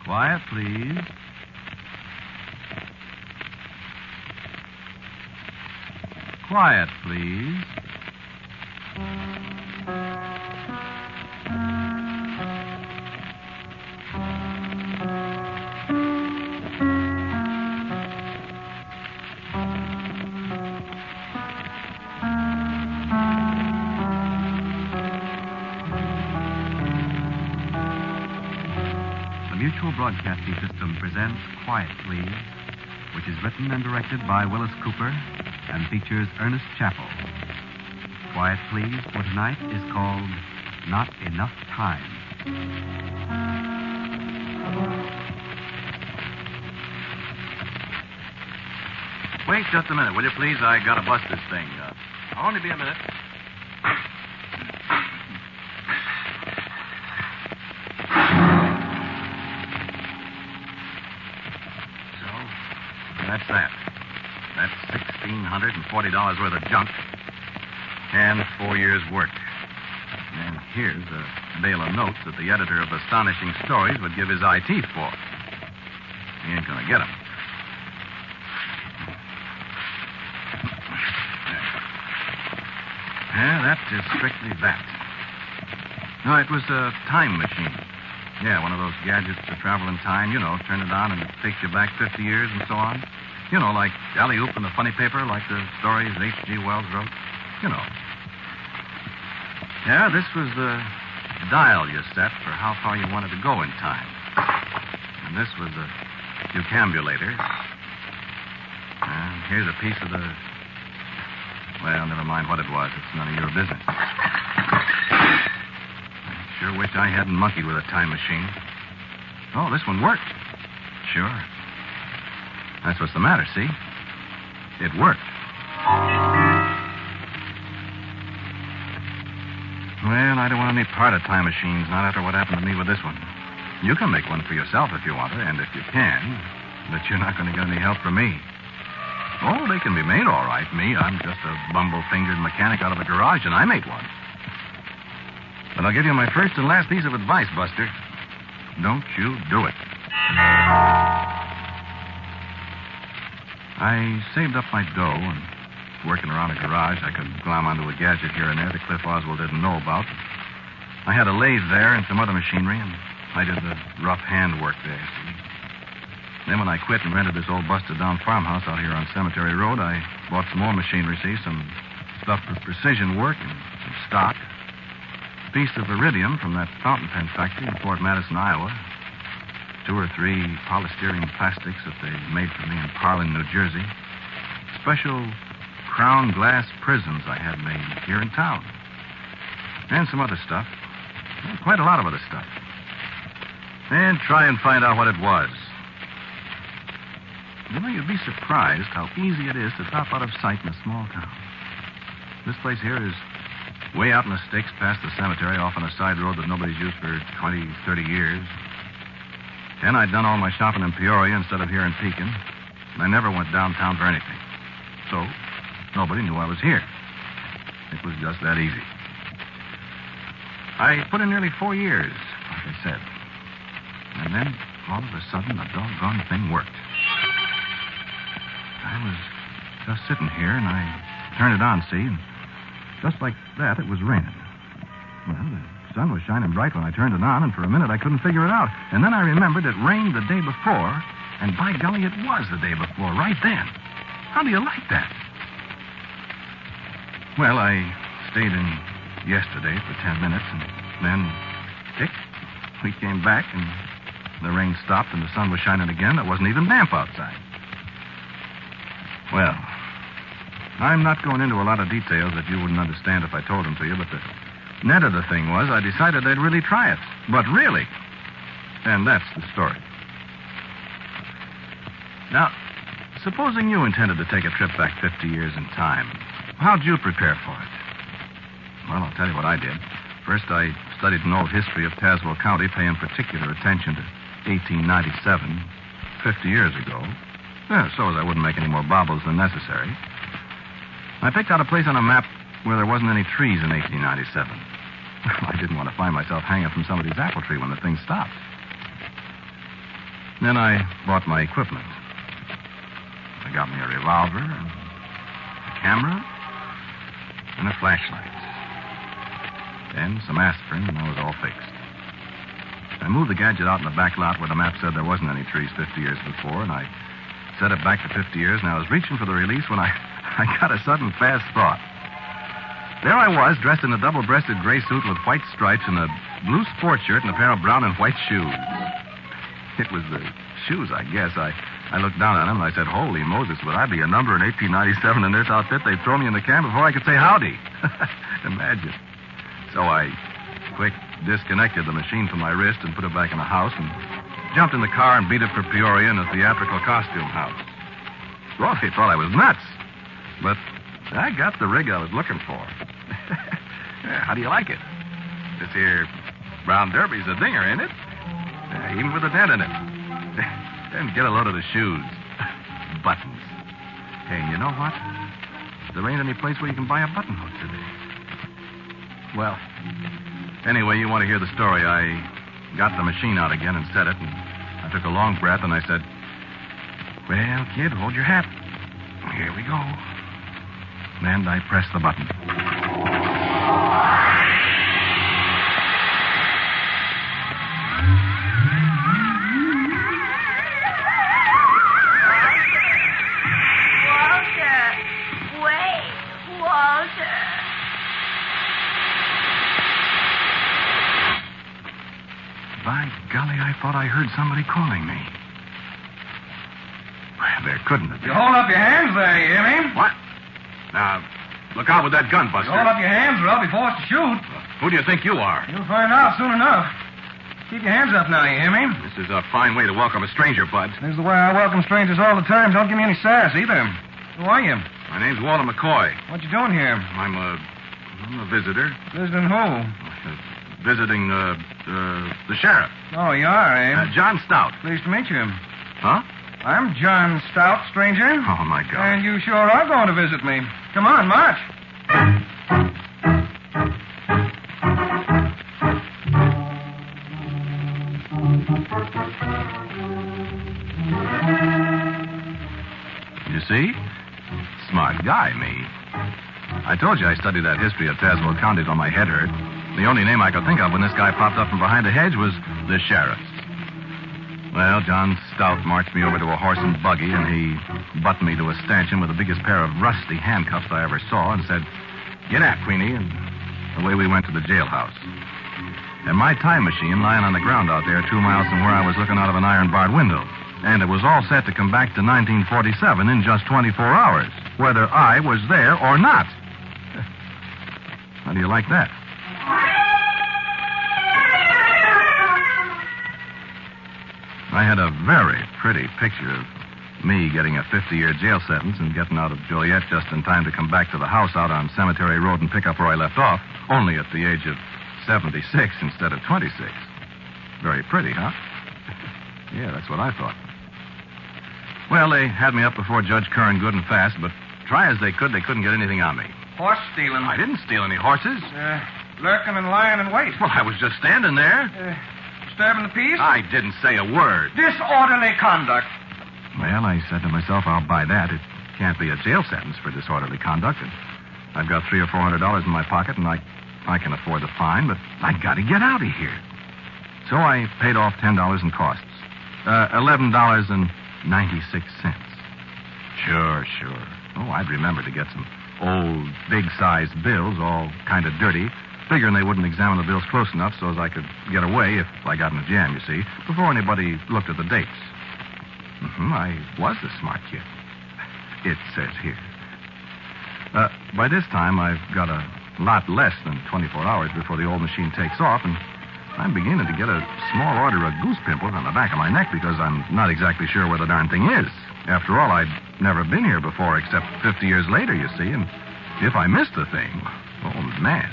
Quiet, please. Quiet, please. Mutual Broadcasting System presents Quiet, Please, which is written and directed by Willis Cooper and features Ernest Chappell. Quiet, Please for tonight is called Not Enough Time. Wait just a minute, will you, please? I gotta bust this thing. I'll only be a minute. That's that. That's $1,640 worth of junk and 4 years' work. And here's a bale of notes that the editor of Astonishing Stories would give his eye teeth for. He ain't gonna get them. Yeah, that is strictly that. No, it was a time machine. Yeah, one of those gadgets to travel in time. You know, turn it on and it takes you back 50 years and so on. You know, like Alley-Oop in the funny paper, like the stories H.G. Wells wrote. You know. Yeah, this was the dial you set for how far you wanted to go in time. And this was a decambulator. And here's a piece of the... Well, never mind what it was. It's none of your business. Sure wish I hadn't monkeyed with a time machine. Oh, this one worked. Sure. That's what's the matter, see? It worked. Well, I don't want any part of time machines, not after what happened to me with this one. You can make one for yourself if you want to, and if you can, but you're not going to get any help from me. Oh, they can be made all right. Me, I'm just a bumble-fingered mechanic out of a garage, and I made one. But I'll give you my first and last piece of advice, Buster. Don't you do it. I saved up my dough, and working around a garage, I could glom onto a gadget here and there that Cliff Oswald didn't know about. I had a lathe there and some other machinery, and I did the rough hand work there, see? Then when I quit and rented this old busted-down farmhouse out here on Cemetery Road, I bought some more machinery, see? Some stuff for precision work and some stock. A piece of iridium from that fountain pen factory in Fort Madison, Iowa. 2 or 3 polystyrene plastics that they made for me in Parlin, New Jersey. Special crown glass prisms I had made here in town. And some other stuff. Quite a lot of other stuff. And try and find out what it was. You know, you'd be surprised how easy it is to drop out of sight in a small town. This place here is way out in the sticks past the cemetery, off on a side road that nobody's used for 20, 30 years. And I'd done all my shopping in Peoria instead of here in Pekin. And I never went downtown for anything. So, nobody knew I was here. It was just that easy. I put in nearly 4 years, like I said. And then, all of a sudden, the doggone thing worked. I was just sitting here, and I turned it on, see? And just like that, it was raining. Well, the sun was shining bright when I turned it on, and for a minute I couldn't figure it out. And then I remembered it rained the day before, and by golly, it was the day before, right then. How do you like that? Well, I stayed in yesterday for 10 minutes, and then, tick, we came back, and the rain stopped, and the sun was shining again. It wasn't even damp outside. Well, I'm not going into a lot of details that you wouldn't understand if I told them to you, but the net of the thing was I decided I'd really try it. But really. And that's the story. Now, supposing you intended to take a trip back 50 years in time, how'd you prepare for it? Well, I'll tell you what I did. First, I studied an old history of Tazewell County, paying particular attention to 1897, 50 years ago. Yeah, so as I wouldn't make any more bobbles than necessary. I picked out a place on a map where there wasn't any trees in 1897. I didn't want to find myself hanging from somebody's apple tree when the thing stopped. Then I bought my equipment. I got me a revolver, a camera, and a flashlight. Then some aspirin, and I was all fixed. I moved the gadget out in the back lot where the map said there wasn't any trees 50 years before, and I set it back to 50 years, and I was reaching for the release when I got a sudden fast thought. There I was, dressed in a double-breasted gray suit with white stripes and a blue sport shirt and a pair of brown and white shoes. It was the shoes, I guess. I looked down at them and I said, holy Moses, would I be a number in 1897 in this outfit? They'd throw me in the can before I could say howdy. Imagine. So I quick disconnected the machine from my wrist and put it back in the house and jumped in the car and beat it for Peoria in a theatrical costume house. Well, they thought I was nuts. But I got the rig I was looking for. How do you like it? This here brown derby's a dinger, ain't it? Even with a dent in it. Then get a load of the shoes. Buttons. Hey, and you know what? There ain't any place where you can buy a button hook today. Well, anyway, you want to hear the story. I got the machine out again and set it, and I took a long breath, and I said, well, kid, hold your hat. Here we go. And I pressed the button. By golly, I thought I heard somebody calling me. Well, there couldn't have been. You hold up your hands there, you hear me? What? Now, look out with that gun, Buster. You hold up your hands or I'll be forced to shoot. Who do you think you are? You'll find out soon enough. Keep your hands up now, you hear me? This is a fine way to welcome a stranger, Bud. This is the way I welcome strangers all the time. Don't give me any sass either. Who are you? My name's Walter McCoy. What you doing here? I'm a visitor. Visiting who? Visiting, the sheriff. Oh, you are, eh? John Stout. Pleased to meet you. Huh? I'm John Stout, stranger. Oh, my God. And you sure are going to visit me. Come on, march. You see? Smart guy, me. I told you I studied that history of Tazewell County till my head hurt. The only name I could think of when this guy popped up from behind the hedge was the sheriff. Well, John Stout marched me over to a horse and buggy, and he buttoned me to a stanchion with the biggest pair of rusty handcuffs I ever saw and said, get out, Queenie, and away we went to the jailhouse. And my time machine lying on the ground out there 2 miles from where I was looking out of an iron-barred window. And it was all set to come back to 1947 in just 24 hours, whether I was there or not. How do you like that? I had a very pretty picture of me getting a 50-year jail sentence and getting out of Joliet just in time to come back to the house out on Cemetery Road and pick up where I left off, only at the age of 76 instead of 26. Very pretty, huh? Yeah, that's what I thought. Well, they had me up before Judge Curran good and fast, but try as they could, they couldn't get anything on me. Horse stealing. I didn't steal any horses. Lurking and lying in wait. Well, I was just standing there. Disturbing the peace? I didn't say a word. Disorderly conduct. Well, I said to myself, I'll buy that. It can't be a jail sentence for disorderly conduct. And I've got $300 or $400 in my pocket, and I can afford the fine, but I've got to get out of here. So I paid off $10 in costs. $11.96. Sure. Oh, I'd remember to get some old, big-sized bills, all kind of dirty, figuring they wouldn't examine the bills close enough so as I could get away if I got in a jam, you see, before anybody looked at the dates. I was a smart kid. It says here. By this time, I've got a lot less than 24 hours before the old machine takes off, and I'm beginning to get a small order of goose pimples on the back of my neck because I'm not exactly sure where the darn thing is. After all, I'd never been here before except 50 years later, you see, and if I missed the thing, oh, man.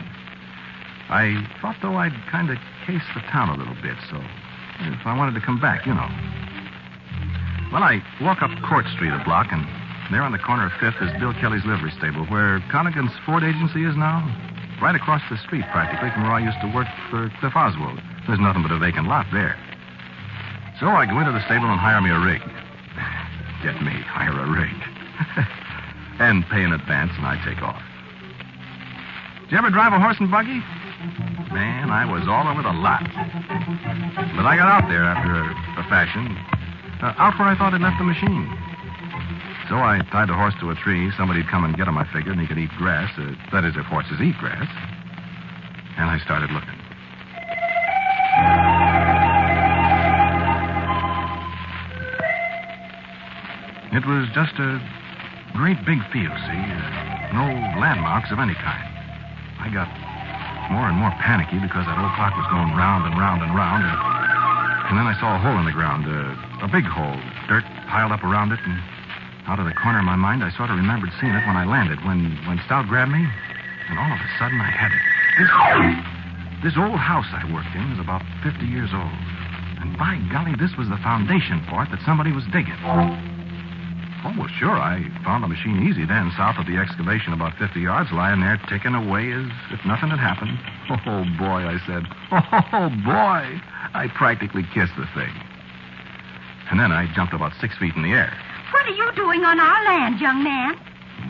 I thought, though, I'd kind of case the town a little bit, so if I wanted to come back, you know. Well, I walk up Court Street a block, and there on the corner of 5th is Bill Kelly's livery stable, where Connigan's Ford agency is now. Right across the street, practically, from where I used to work for Cliff Oswald. There's nothing but a vacant lot there. So I go into the stable and hire me a rig. Get me, hire a rig. And pay in advance, and I take off. Did you ever drive a horse and buggy? Man, I was all over the lot. But I got out there after a fashion. Out where I thought I'd left the machine. So I tied the horse to a tree. Somebody'd come and get him, I figured, and he could eat grass. That is, if horses eat grass. And I started looking. It was just a great big field, see? No landmarks of any kind. I got more and more panicky because that old clock was going round and round and round. And then I saw a hole in the ground, a big hole, dirt piled up around it. And out of the corner of my mind, I sort of remembered seeing it when I landed, when Stout grabbed me. And all of a sudden, I had it. This old house I worked in was about 50 years old. And by golly, this was the foundation for it that somebody was digging. Oh, well, sure, I found the machine easy then, south of the excavation, about 50 yards, lying there ticking away as if nothing had happened. Oh, boy, I said. Oh, boy. I practically kissed the thing. And then I jumped about 6 feet in the air. What are you doing on our land, young man?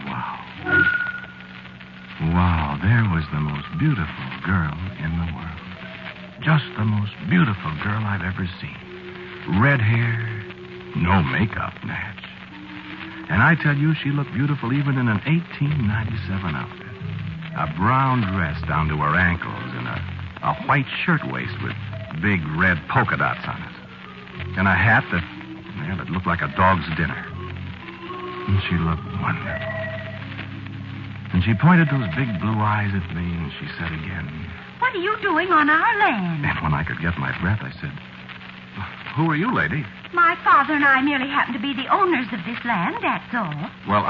Wow. Wow, there was the most beautiful girl in the world. Just the most beautiful girl I've ever seen. Red hair, no makeup, Natch. And I tell you, she looked beautiful even in an 1897 outfit. A brown dress down to her ankles and a white shirtwaist with big red polka dots on it. And a hat that looked like a dog's dinner. And she looked wonderful. And she pointed those big blue eyes at me, and she said again, What are you doing on our land? And when I could get my breath, I said, Who are you, lady? My father and I merely happen to be the owners of this land, that's all. Well,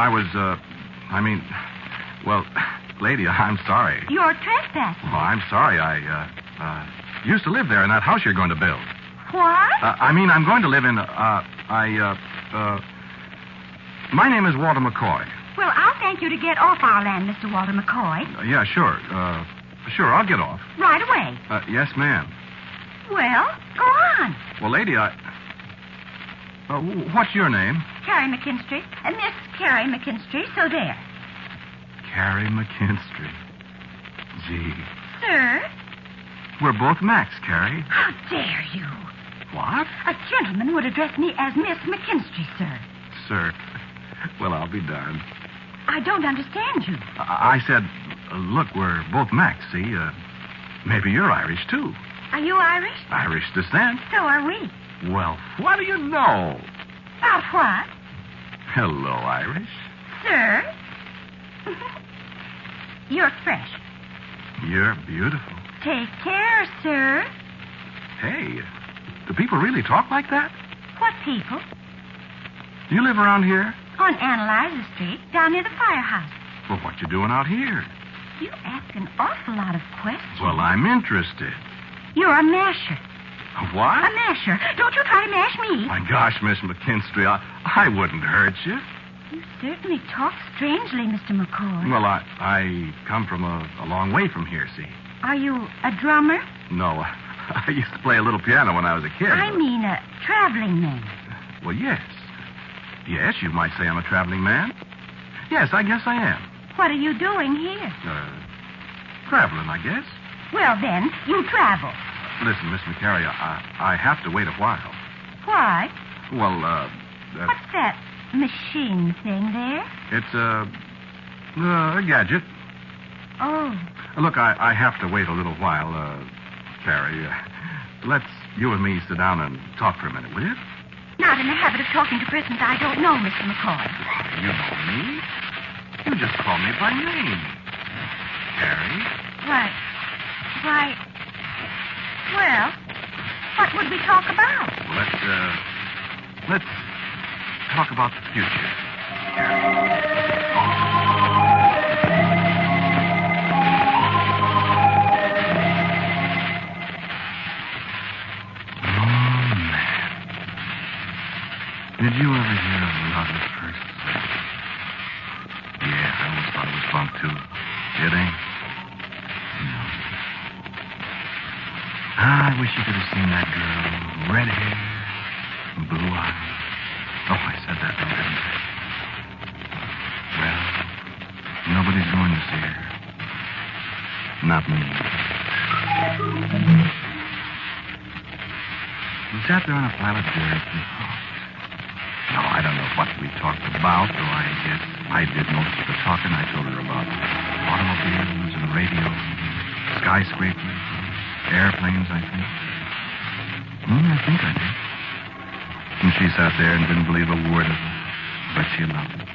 lady, I'm sorry. You're trespassing. Well, I'm sorry. I used to live there in that house you're going to build. What? I'm going to live in, my name is Walter McCoy. Well, I'll thank you to get off our land, Mr. Walter McCoy. Yeah, sure. Sure, I'll get off. Right away. Yes, ma'am. Well, go on. Well, lady, what's your name? Carrie McKinstry. Miss Carrie McKinstry, so there. Carrie McKinstry. Gee. Sir? We're both Macs, Carrie. How dare you? What? A gentleman would address me as Miss McKinstry, sir. Sir. Well, I'll be darned. I don't understand you. I said, look, we're both Macs, see? Maybe you're Irish, too. Are you Irish? Irish descent. So are we. Well, what do you know? About what? Hello, Irish. Sir? You're fresh. You're beautiful. Take care, sir. Hey, do people really talk like that? What people? Do you live around here? On Analyzer Street, down near the firehouse. Well, what you doing out here? You ask an awful lot of questions. Well, I'm interested. You're a masher. A what? A masher. Don't you try to mash me. My gosh, Miss McKinstry, I wouldn't hurt you. You certainly talk strangely, Mr. McCoy. Well, I come from a long way from here, see. Are you a drummer? No, I used to play a little piano when I was a kid. I mean a traveling man. Well, yes. Yes, you might say I'm a traveling man. Yes, I guess I am. What are you doing here? Traveling, I guess. Well, then, you travel. Listen, Miss McCary, I have to wait a while. Why? Well, What's that machine thing there? It's a gadget. Oh. Look, I have to wait a little while, Carrie. Let's you and me sit down and talk for a minute, will you? Not in the habit of talking to persons I don't know, Mr. McCoy. You know me. You just call me by name. Carrie. Why, well, what would we talk about? Let's talk about the future. Did you ever hear of love at first sight? Yeah, I always thought it was bunk, too. It ain't? No. I wish you could have seen that girl. Red hair, blue eyes. Oh, I said that, though, didn't I? Well, nobody's going to see her. Not me. We sat there on a pile of dirt and talked. No, I don't know what we talked about, though I guess I did most of the talking. I told her about automobiles and radio, skyscrapers, airplanes, I think. I think I did. And she sat there and didn't believe a word of it, but she loved it.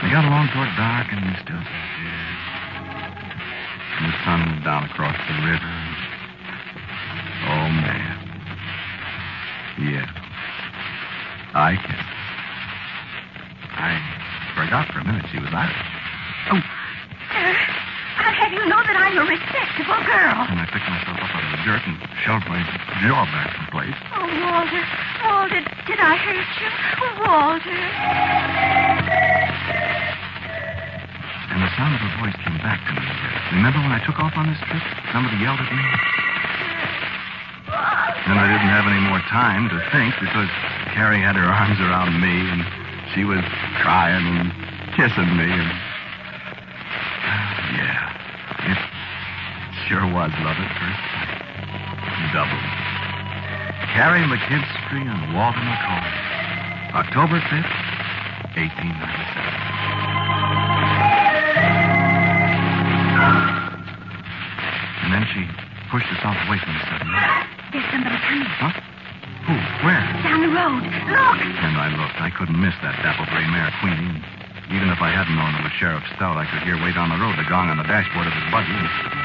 We got along toward dark, and we still sat there. And the sun was down across the river. Oh, man. Yeah. I can. I forgot for a minute she was Irish. Oh. Sir, I'll have you know that I'm a respectable girl. And I picked myself up out of the dirt and shoved my jaw back in place. Oh, Walter. Walter, did I hurt you? Walter. And the sound of her voice came back to me. Remember when I took off on this trip? Somebody yelled at me. And I didn't have any more time to think because Carrie had her arms around me and she was crying and kissing me. And yeah, it sure was love at first sight. Double. Carrie McKinstry and Walter McCall. October 5th, 1897. And then she pushed herself away from me suddenly. There's somebody coming. Huh? Who? Where? Down the road. Look! And I looked. I couldn't miss that dapple gray mare, Queenie. Even if I hadn't known it was Sheriff Stout, I could hear way down the road the gong on the dashboard of his buggy.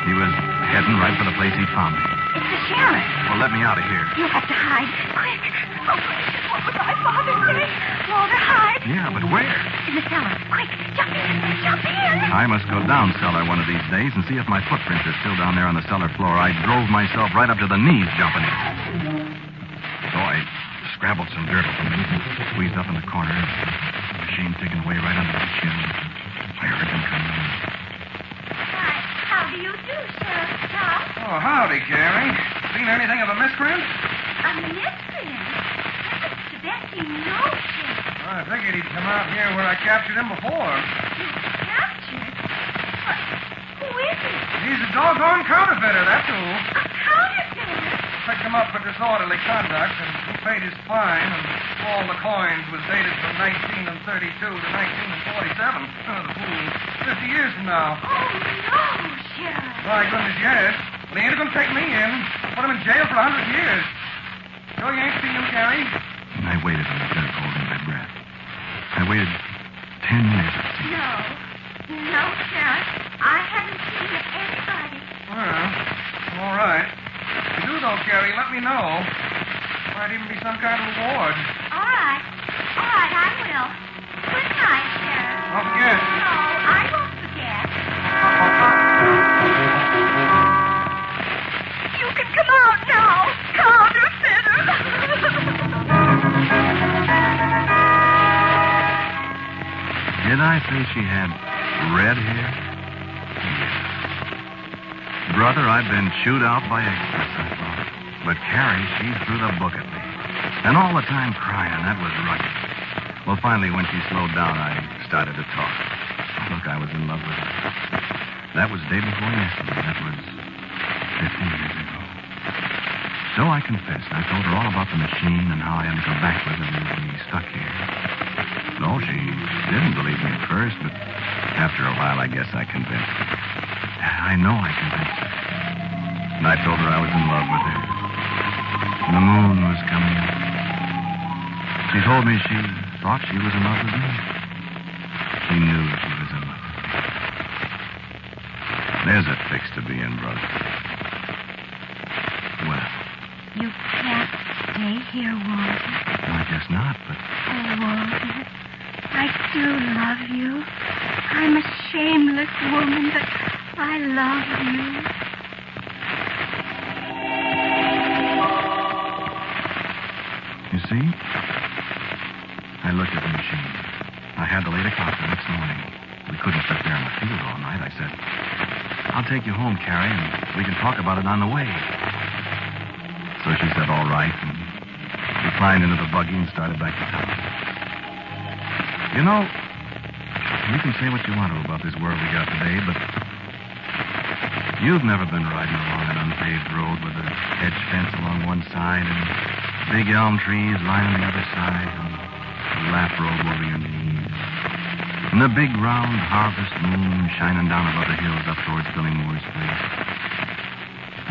He was heading right for the place he'd found me. It's the sheriff. Well, let me out of here. You have to hide. Quick. Oh, gracious, what was my father saying? Walter, hide. Yeah, but where? In the cellar. Quick, jump in. Jump in. I must go down cellar one of these days and see if my footprints are still down there on the cellar floor. I drove myself right up to the knees jumping in. So I scrabbled some dirt from me and squeezed up in the corner. The machine taken away right under the chin. I heard him coming in. Why, how do you do, Sheriff Stout? Oh, howdy, Carrie. Seen anything of a miscreant? A miscreant? To that you know, Sheriff. I figured he'd come out here where I captured him before. Captured? What? Who is he? He's a doggone counterfeiter, that's who. A counterfeiter? Picked him up for disorderly conduct, and he paid his fine, and all the coins was dated from 1932 to 1947. Oh, the fool. 50 years from now. Oh, no, Sheriff. My goodness, yes. But he ain't going to take me in. Put him in jail for 100 years. Sure you ain't seen him, Carrie? And I waited on the dirt, holding my breath. I waited 10 years, it seemed. No. No, Sheriff. I haven't seen anybody. Well, all right. If you do, though, Carrie, let me know. Might even be some kind of reward. All right. All right, I will. Good night, Sheriff. Don't forget. No, I won't forget. You can come out now, counterfeiter. Did I say she had red hair? Brother, I've been chewed out by experts, I thought. But Carrie, she threw the book at me. And all the time crying. That was rugged. Well, finally, when she slowed down, I started to talk. Look, I was in love with her. That was day before yesterday. That was 15 years ago. So I confessed. I told her all about the machine and how I had to go back with her and be stuck here. No, she didn't believe me at first, but after a while, I guess I convinced her. I know I convinced her. And I told her I was in love with her. And the moon was coming up. She told me she thought she was in love with me. She knew she was in love with me. There's a fix to be in, brother. Well, You can't stay here, Walter. I guess not, but... Oh, Walter, I do love you. I'm a shameless woman, but I love you. You see? I looked at the machine. I had the 8 o'clock the next morning. We couldn't sit there in the field all night. I said, I'll take you home, Carrie, and we can talk about it on the way. So she said, all right, and we climbed into the buggy and started back to town. You know, you can say what you want to about this world we got today, but you've never been riding along an unpaved road with a hedge fence along one side and big elm trees lining the other side and a lap road over your knees. And the big round harvest moon shining down above the hills up towards Billy Moore's place.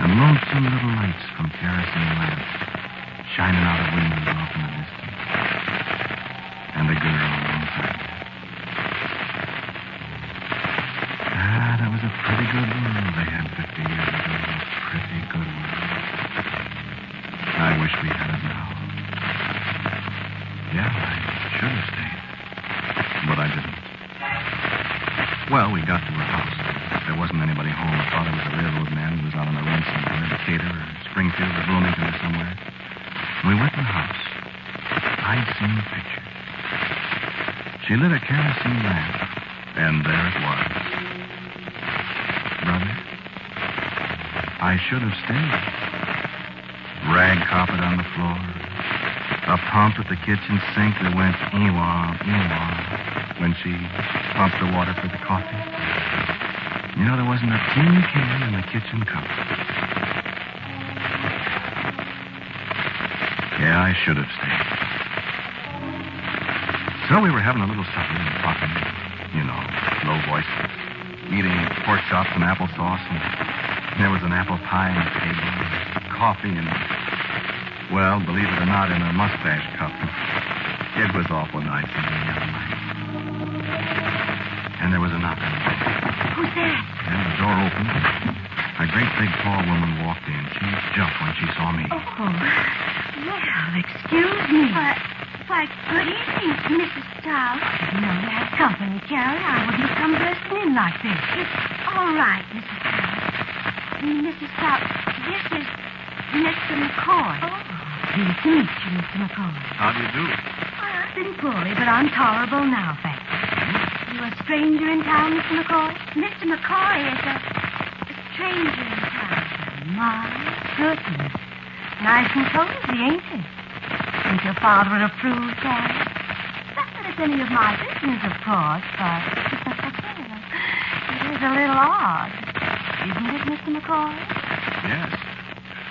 And lonesome little lights from kerosene lamps shining out of windows off in the distance. And a girl inside. That was a pretty good world they had 50 years ago. A pretty good world. I wish we had it now. Yeah, I should have stayed. But I didn't. Well, we got to her house. There wasn't anybody home. I thought it was a railroad man who was out on a run somewhere, Decatur or Springfield or Bloomington or somewhere. We went to the house. I'd seen the picture. She lit a kerosene lamp, and there it was. Brother, I should have stayed. Rag carpet on the floor. A pump at the kitchen sink that went ee-wah, ee-wah when she pumped the water for the coffee. You know, there wasn't a tin can in the kitchen cupboard. Yeah, I should have stayed. So we were having a little supper and talking, you know, low voice, eating pork chops and applesauce, and there was an apple pie on the table, and coffee, and, well, believe it or not, in a mustache cup. It was awful nice and nice. And there was a knock on the door. Who's that? And the door opened. A great big tall woman walked in. She jumped when she saw me. Oh, well, excuse me. Why, good evening, Mrs. Stout. No, you had company, Carrie. I wouldn't have come bursting in like this. It's all right, Mrs. Stout. Mrs. Stout, this is Mr. McCoy. Oh, pleased to meet you, Mr. McCoy. How do you do? I've been poorly, but I'm tolerable now, thanks. You a stranger in town, Mr. McCoy? Mr. McCoy is a stranger in town. My goodness. Nice and cozy, ain't it? Think your father would approve, Carrie? Not that it's any of my business, of course, but it is a little odd. Isn't it, Mr. McCoy? Yes.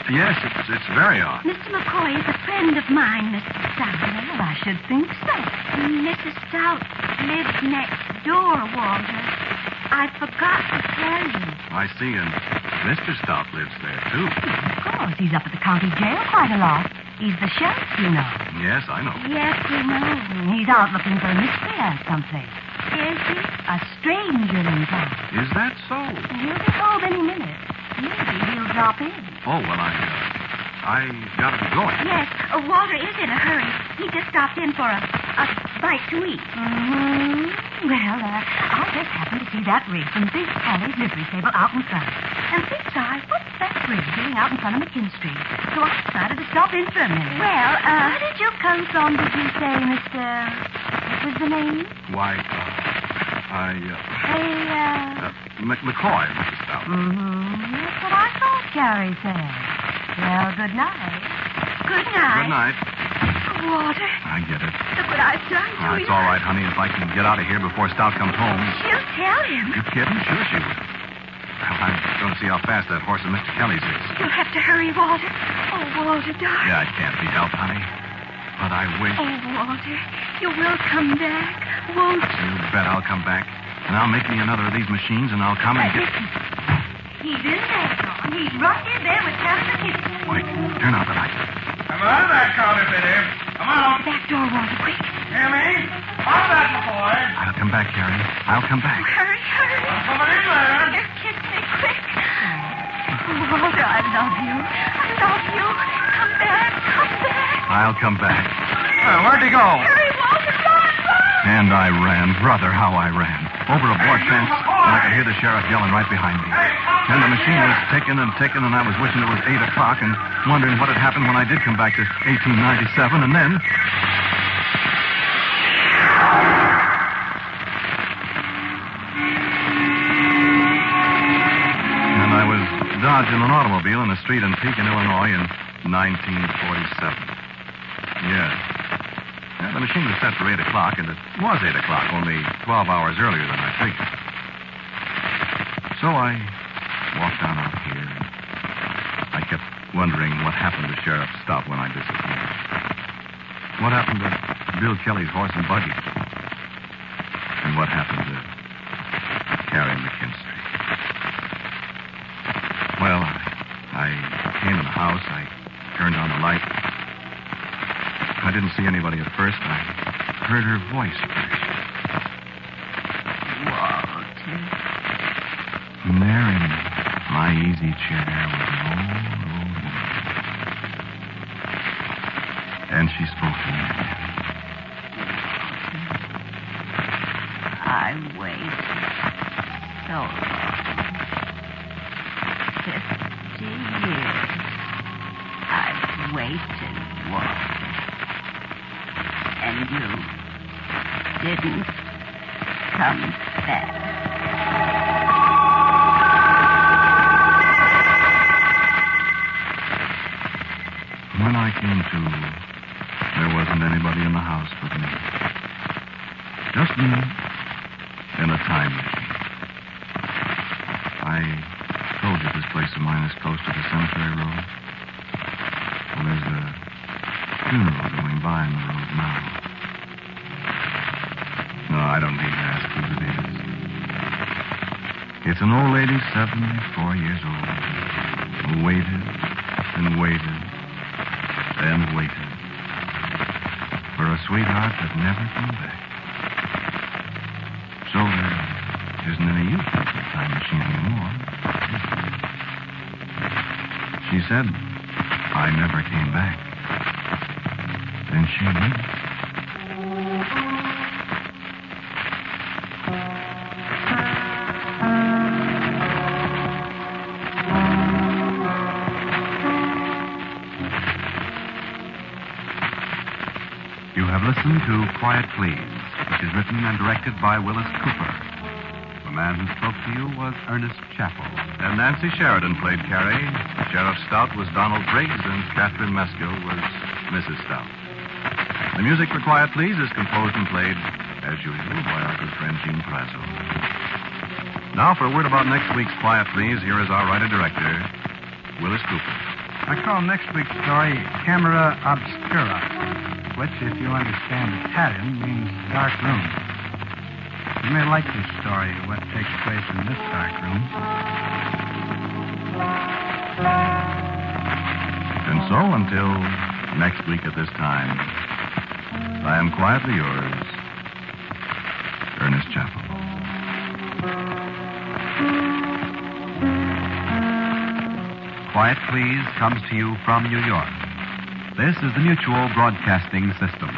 Yes, it's very odd. Mr. McCoy is a friend of mine, Mrs. Stout. Well, I should think so. Mrs. Stout lives next door, Walter. I forgot to tell you. I see, and Mr. Stout lives there, too. Of course, he's up at the county jail quite a lot. He's the sheriff, you know. Yes, I know. Yes, we know. He's out looking for a miscreant someplace. Is he? A stranger in town. Is that so? He'll be home any minute. Maybe he'll drop in. Oh, well, I gotta be going. Yes, Walter is in a hurry. He just stopped in for a bite to eat. Mm-hmm. Well, I just happened to see that rig from Big Kelly's livery stable out in front. And thinks I, what's that rig doing out in front of McKin Street? So I decided to stop in for a minute. Well, where did you come from, did you say, Mr. What was the name? Why, McCoy, Mr. Stout. Mm-hmm. That's what I thought Carrie said. Well, good night. Good night. Good night. Walter, I get it. look what I've done to you. It's all right, honey, if I can get out of here before Stout comes home. She'll tell him. You kidding? Sure she will. Well, I'm going to see how fast that horse of Mr. Kelly's is. You'll have to hurry, Walter. Oh, Walter, darling. Yeah, it can't be helped, honey. But I wish... Oh, Walter, you will come back, won't you? You bet I'll come back. And I'll make me another of these machines, and I'll come and get... Listen. He's in there, John. He's right in there with Captain Gibson. Quick, turn out the light. Come out of that counterfeiter. Come out. Back door, Walter, quick. Hear me? Out of that, McCoy. I'll come back, Carrie. I'll come back. Hurry, hurry. Somebody in there. Here, kiss me, quick. Walter, I love you. I love you. Come back, come back. I'll come back. Where'd he go? Hurry, Walter, run, run. And I ran. Brother, how I ran. Over a board fence, and I could hear the sheriff yelling right behind me. And the machine was ticking and ticking, and I was wishing it was 8 o'clock and wondering what had happened when I did come back to 1897, and then... And I was dodging an automobile in a street in Pekin, Illinois in 1947. The machine was set for 8 o'clock, and it was 8 o'clock, only 12 hours earlier than I figured. So I walked on out here, and I kept wondering what happened to Sheriff Stout when I disappeared. What happened to Bill Kelly's horse and buggy? And what happened to Carrie McKinstry? Well, I came in the house. I turned on the light. I didn't see anybody at first. I heard her voice first. Walter. And there in my easy chair was an old woman. And she spoke to me. I waited so long. 50 years. I've waited, Walter. And you didn't come back. When I came to, there wasn't anybody in the house but me. Just me and a time machine. I told you this place of mine is close to the cemetery road. Well, there's a funeral going by in the road now. No, I don't need to ask who it is. It's an old lady, 74 years old, who waited and waited and waited for a sweetheart that never came back. So there isn't any use with the time machine anymore. She said I never came back. Then she knew. You have listened to Quiet Please, which is written and directed by Willis Cooper. The man who spoke to you was Ernest Chappell. And Nancy Sheridan played Carrie. Sheriff Stout was Donald Briggs, and Catherine Meskill was Mrs. Stout. The music for Quiet Please is composed and played, as usual, by our good friend Gene Prazo. Now, for a word about next week's Quiet Please, here is our writer-director, Willis Cooper. I call next week's story Camera Obscura, which, if you understand Italian, means dark room. You may like this story, what takes place in this dark room. And so, until next week at this time, I am quietly yours, Ernest Chappell. Quiet Please comes to you from New York. This is the Mutual Broadcasting System.